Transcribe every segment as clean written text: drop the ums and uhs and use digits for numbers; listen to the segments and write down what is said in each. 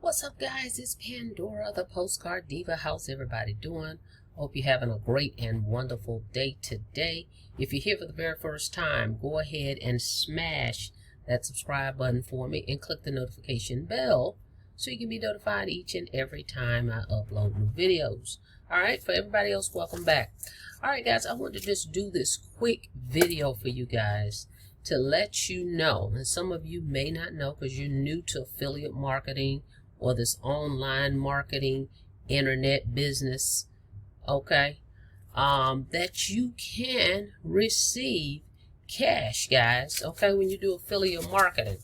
What's up, guys? It's Pandora, the Postcard Diva. How's everybody doing? Hope you're having a great and wonderful day today. If you're here for the very first time, go ahead and smash that subscribe button for me and click the notification bell so you can be notified each and every time I upload new videos. All right, for everybody else, welcome back. All right, guys, I want to just do this quick video for you guys to let you know, and some of you may not know because you're new to affiliate marketing or this online marketing, internet business, okay, that you can receive cash, guys, okay, when you do affiliate marketing,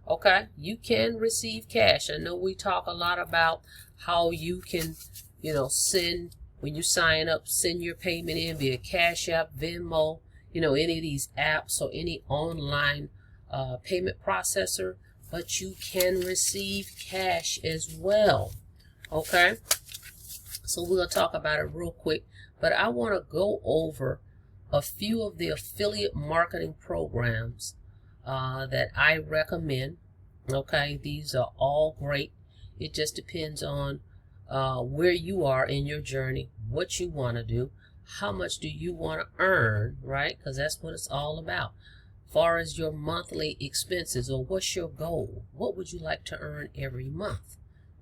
okay, you can receive cash. I know we talk a lot about how you can, send, when you sign up, send your payment in via Cash App, Venmo, any of these apps or any online payment processor, but you can receive cash as well, okay? So we're going to talk about it real quick, but I want to go over a few of the affiliate marketing programs that I recommend, okay? These are all great. It just depends on where you are in your journey, what you want to do, how much do you want to earn, right? Because that's what it's all about. Far as your monthly expenses, or what's your goal? What would you like to earn every month?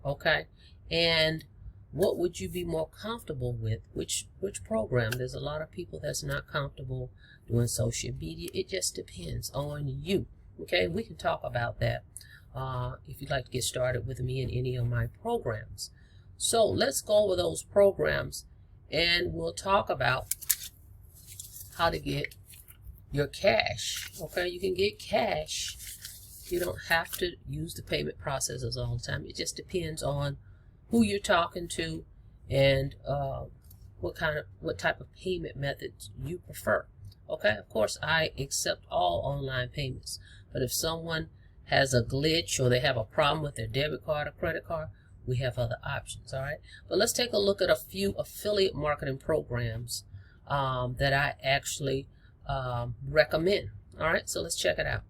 Okay, and what would you be more comfortable with? Which program? There's a lot of people that's not comfortable doing social media. It just depends on you. Okay, we can talk about that if you'd like to get started with me in any of my programs. So let's go over those programs, and we'll talk about how to get your cash. Okay, you can get cash. You don't have to use the payment processors all the time. It just depends on who you're talking to and what type of payment methods you prefer. Okay, of course I accept all online payments, but if someone has a glitch or they have a problem with their debit card or credit card, we have other options. All right, but let's take a look at a few affiliate marketing programs that I actually recommend. All right, so let's check it out.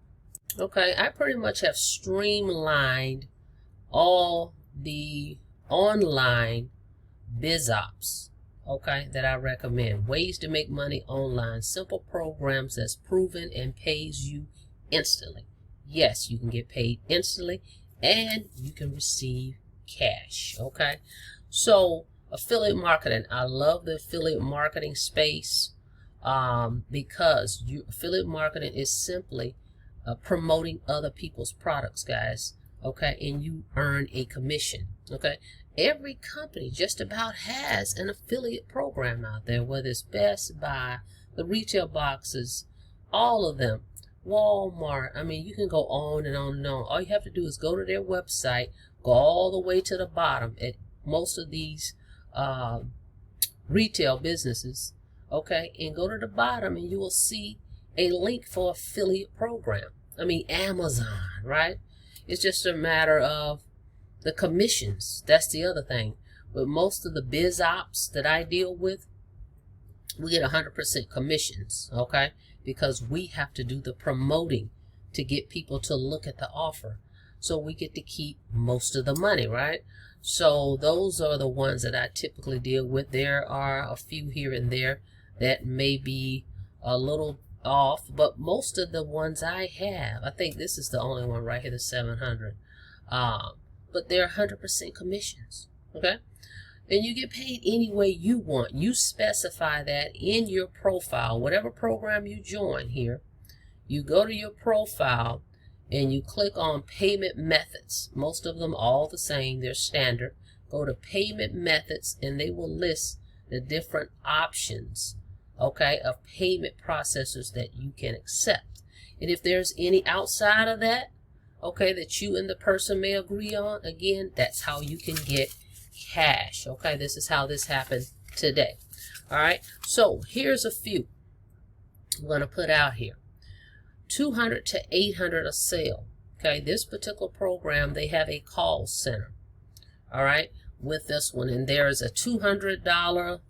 Okay, I pretty much have streamlined all the online biz ops, okay, that I recommend. Ways to make money online. Simple programs that's proven and pays you instantly. Yes, you can get paid instantly and you can receive cash. Okay, so affiliate marketing, I love the affiliate marketing space because affiliate marketing is simply promoting other people's products, guys, okay, and you earn a commission. Okay, every company just about has an affiliate program out there, whether it's Best Buy, the retail boxes, all of them, Walmart. I mean, you can go on and on and on. All you have to do is go to their website, go all the way to the bottom at most of these retail businesses, okay, and go to the bottom and you will see a link for affiliate program. I mean, Amazon, right? It's just a matter of the commissions. That's the other thing. With most of the biz ops that I deal with, we get 100% commissions, okay, because we have to do the promoting to get people to look at the offer. So we get to keep most of the money, right? So those are the ones that I typically deal with. There are a few here and there that may be a little off, but most of the ones I have, I think this is the only one right here, the 700. But they're 100% commissions, okay? And you get paid any way you want. You specify that in your profile, whatever program you join here. You go to your profile and you click on payment methods. Most of them all the same, they're standard. Go to payment methods and they will list the different options, okay, of payment processors that you can accept. And if there's any outside of that, okay, that you and the person may agree on, again, that's how you can get cash. Okay, this is how this happened today. All right, so here's a few I'm going to put out here. 200 to 800 a sale. Okay, this particular program, they have a call center. All right, with this one, and there is a $200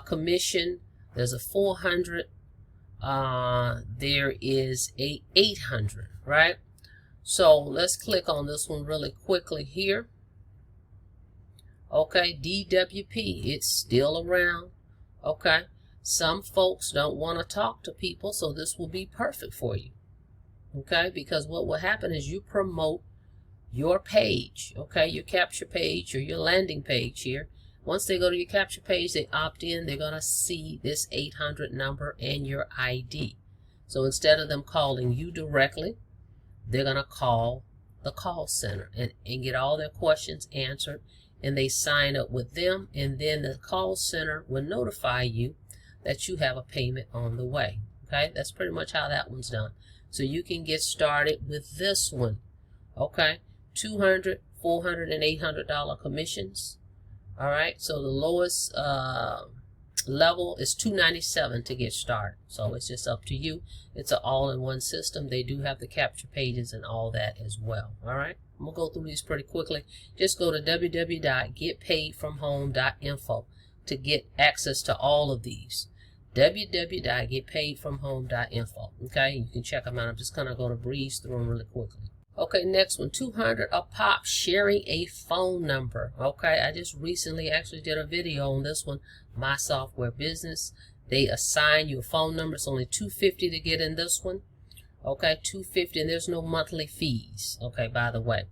commission. There's a $400. There is a $800. Right. So let's click on this one really quickly here. Okay, DWP, it's still around. Okay, some folks don't want to talk to people, so this will be perfect for you. Okay, because what will happen is you promote your page, okay, your capture page or your landing page here. Once they go to your capture page, they opt in, they're going to see this 800 number and your ID. So instead of them calling you directly, they're going to call the call center and get all their questions answered, and they sign up with them, and then the call center will notify you that you have a payment on the way. Okay, that's pretty much how that one's done. So you can get started with this one. Okay, $200, $400, and $800 commissions. All right, so the lowest level is $297 to get started. So it's just up to you. It's an all-in-one system. They do have the capture pages and all that as well. All right, I'm gonna go through these pretty quickly. Just go to www.getpaidfromhome.info to get access to all of these. www.getpaidfromhome.info. Okay, you can check them out. I'm just kind of going to breeze through them really quickly. Okay, next one, 200 a pop, sharing a phone number. Okay, I just recently actually did a video on this one, My Software Business. They assign you a phone number. It's only $250 to get in this one. Okay, $250, and there's no monthly fees. Okay, by the way,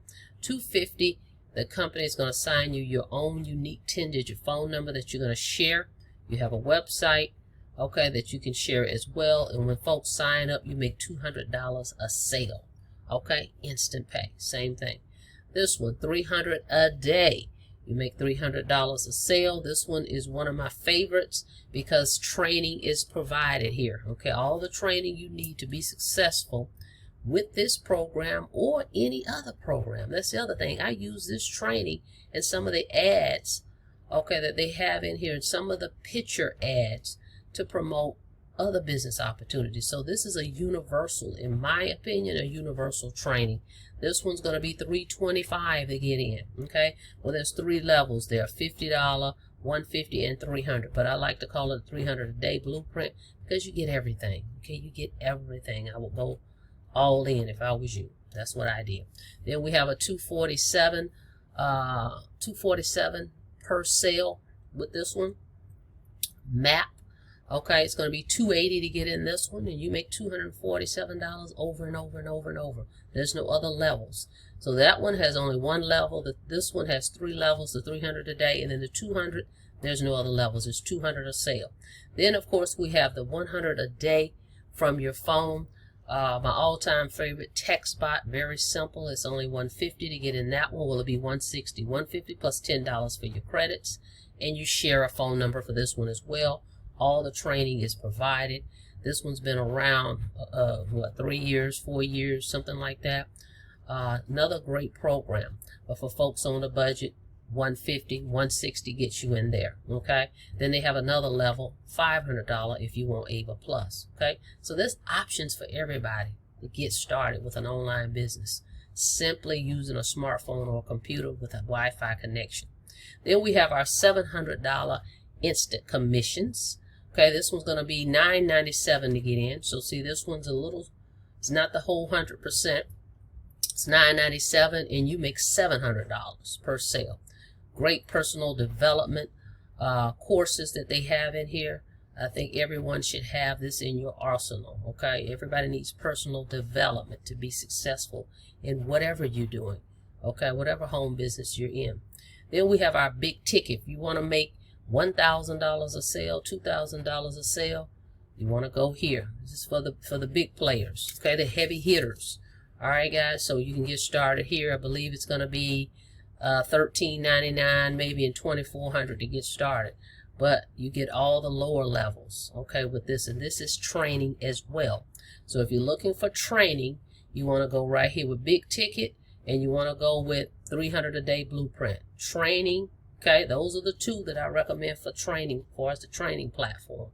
$250. The company is going to assign you your own unique 10-digit phone number that you're going to share. You have a website, okay, that you can share as well. And when folks sign up, you make $200 a sale. Okay, instant pay, same thing. This one, $300 a day. You make $300 a sale. This one is one of my favorites because training is provided here. Okay, all the training you need to be successful with this program or any other program. That's the other thing. I use this training in some of the ads, okay, that they have in here, and some of the picture ads to promote other business opportunities. So this is a universal, in my opinion, a universal training. This one's going to be $325 to get in. Okay, well, there's 3 levels there: $50, $150, and $300. But I like to call it $300 a day blueprint because you get everything. Okay, you get everything. I would go all in if I was you. That's what I did. Then we have a $247 per sale with this one. Map. Okay, it's going to be $280 to get in this one, and you make $247 over and over and over and over. There's no other levels. So that one has only one level. This one has 3 levels, the $300 a day, and then the $200, there's no other levels. It's $200 a sale. Then, of course, we have the $100 a day from your phone. My all-time favorite text bot, very simple. It's only $150 to get in that one. Will it be $160? $150 plus $10 for your credits, and you share a phone number for this one as well. All the training is provided. This one's been around, 3 years, 4 years, something like that. Another great program. But for folks on a budget, $150, $160 gets you in there. Okay. Then they have another level, $500 if you want Ava Plus. Okay. So there's options for everybody to get started with an online business, simply using a smartphone or a computer with a Wi-Fi connection. Then we have our $700 instant commissions. Okay, this one's going to be $997 to get in. So see, this one's a little, it's not the whole 100%. It's $997, and you make $700 per sale. Great personal development courses that they have in here. I think everyone should have this in your arsenal. Okay, everybody needs personal development to be successful in whatever you're doing. Okay, whatever home business you're in. Then we have our big ticket. If you want to make $1,000 a sale, $2,000 a sale, you want to go here. This is for the big players, okay, the heavy hitters. All right, guys, so you can get started here. I believe it's going to be $13.99, maybe, and $2,400 to get started. But you get all the lower levels, okay, with this, and this is training as well. So if you're looking for training, you want to go right here with big ticket, and you want to go with $300 a day blueprint. Training. Okay, those are the 2 that I recommend for training, for as the training platform.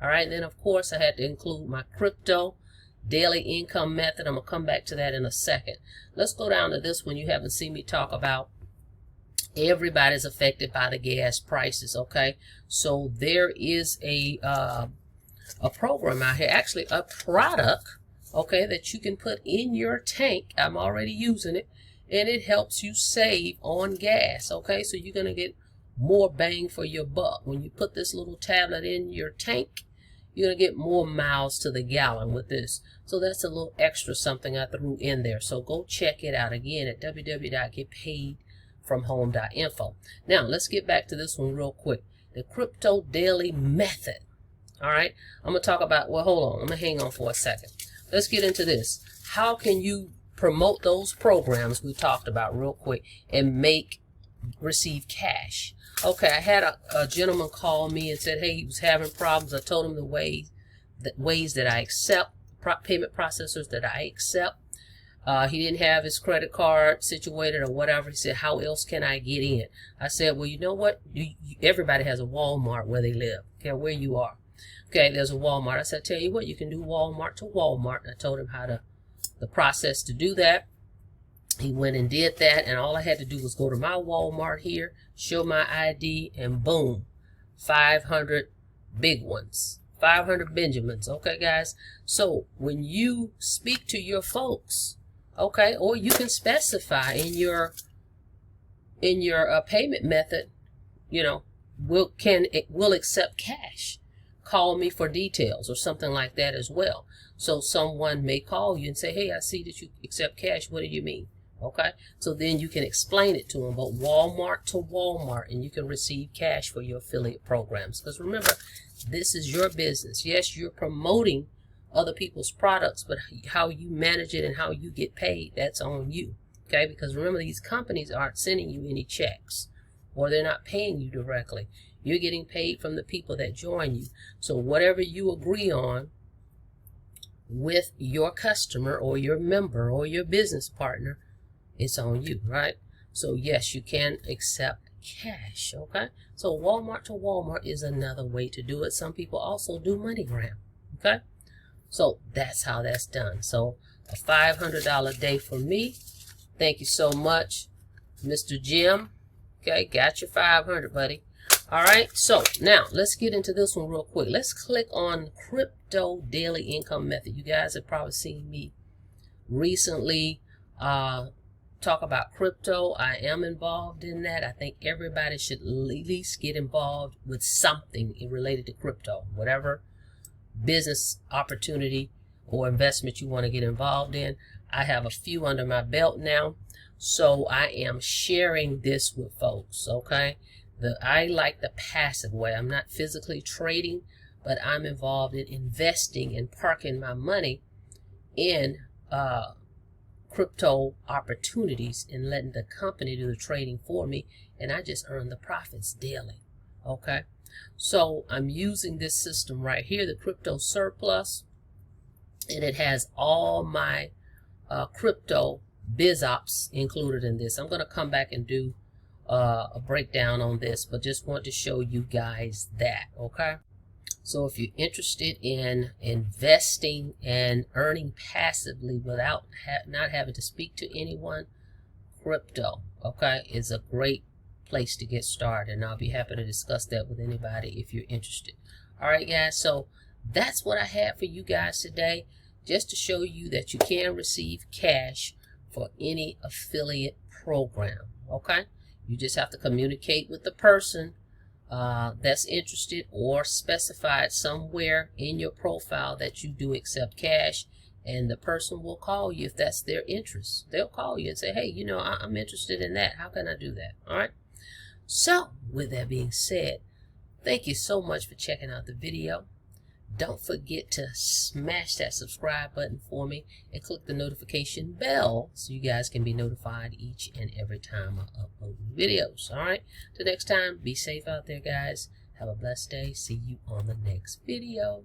All right, then of course I had to include my crypto daily income method. I'm gonna come back to that in a second. Let's go down to this one you haven't seen me talk about. Everybody's affected by the gas prices. Okay, so there is a program out here, actually a product, okay, that you can put in your tank. I'm already using it. And it helps you save on gas. Okay, so you're going to get more bang for your buck. When you put this little tablet in your tank, you're going to get more miles to the gallon with this. So that's a little extra something I threw in there. So go check it out again at www.getpaidfromhome.info. Now, let's get back to this one real quick. The Crypto Daily Method. All right. I'm going to talk about, well, hold on. I'm going to hang on for a second. Let's get into this. How can you promote those programs we talked about real quick and receive cash? Okay, I had a gentleman call me and said, hey, he was having problems. I told him the ways that I accept, payment processors that I accept. He didn't have his credit card situated or whatever. He said, how else can I get in? I said, well, you know what? Everybody has a Walmart where they live, okay, where you are. Okay, there's a Walmart. I said, tell you what, you can do Walmart to Walmart. And I told him how the process to do that. He went and did that, and all I had to do was go to my Walmart here, show my ID, and boom, 500 big ones, 500 Benjamins. Okay, guys? So when you speak to your folks, okay, or you can specify in your payment method, you know, we'll accept cash. Call me for details or something like that as well. So someone may call you and say, hey, I see that you accept cash. What do you mean? Okay, so then you can explain it to them, but Walmart to Walmart, and you can receive cash for your affiliate programs. Because remember, this is your business. Yes, you're promoting other people's products, but how you manage it and how you get paid, that's on you. Okay, because remember, these companies aren't sending you any checks, or they're not paying you directly. You're getting paid from the people that join you. So whatever you agree on with your customer or your member or your business partner, it's on you, right? So yes, you can accept cash, okay? So Walmart to Walmart is another way to do it. Some people also do MoneyGram, okay? So that's how that's done. So a $500 day for me. Thank you so much, Mr. Jim. Okay, got your 500, buddy. All right, so now let's get into this one real quick. Let's click on Crypto Daily Income Method. You guys have probably seen me recently talk about crypto. I am involved in that. I think everybody should at least get involved with something related to crypto, whatever business opportunity or investment you want to get involved in. I have a few under my belt now, so I am sharing this with folks. Okay, I like the passive way. I'm not physically trading, but I'm involved in investing and parking my money in crypto opportunities and letting the company do the trading for me, and I just earn the profits daily. Okay, so I'm using this system right here, the Crypto Surplus, and it has all my crypto biz ops included in this. I'm going to come back and do a breakdown on this, but just want to show you guys that. Okay, so if you're interested in investing and earning passively without not having to speak to anyone, crypto, okay, is a great place to get started, and I'll be happy to discuss that with anybody if you're interested. All right, guys, so that's what I had for you guys today, just to show you that you can receive cash for any affiliate program. Okay, you just have to communicate with the person that's interested, or specified somewhere in your profile that you do accept cash, and the person will call you if that's their interest. They'll call you and say, hey, you know, I'm interested in that. How can I do that? All right, so with that being said, thank you so much for checking out the video. Don't forget to smash that subscribe button for me and click the notification bell so you guys can be notified each and every time I upload videos. All right, till next time, be safe out there, guys. Have a blessed day. See you on the next video.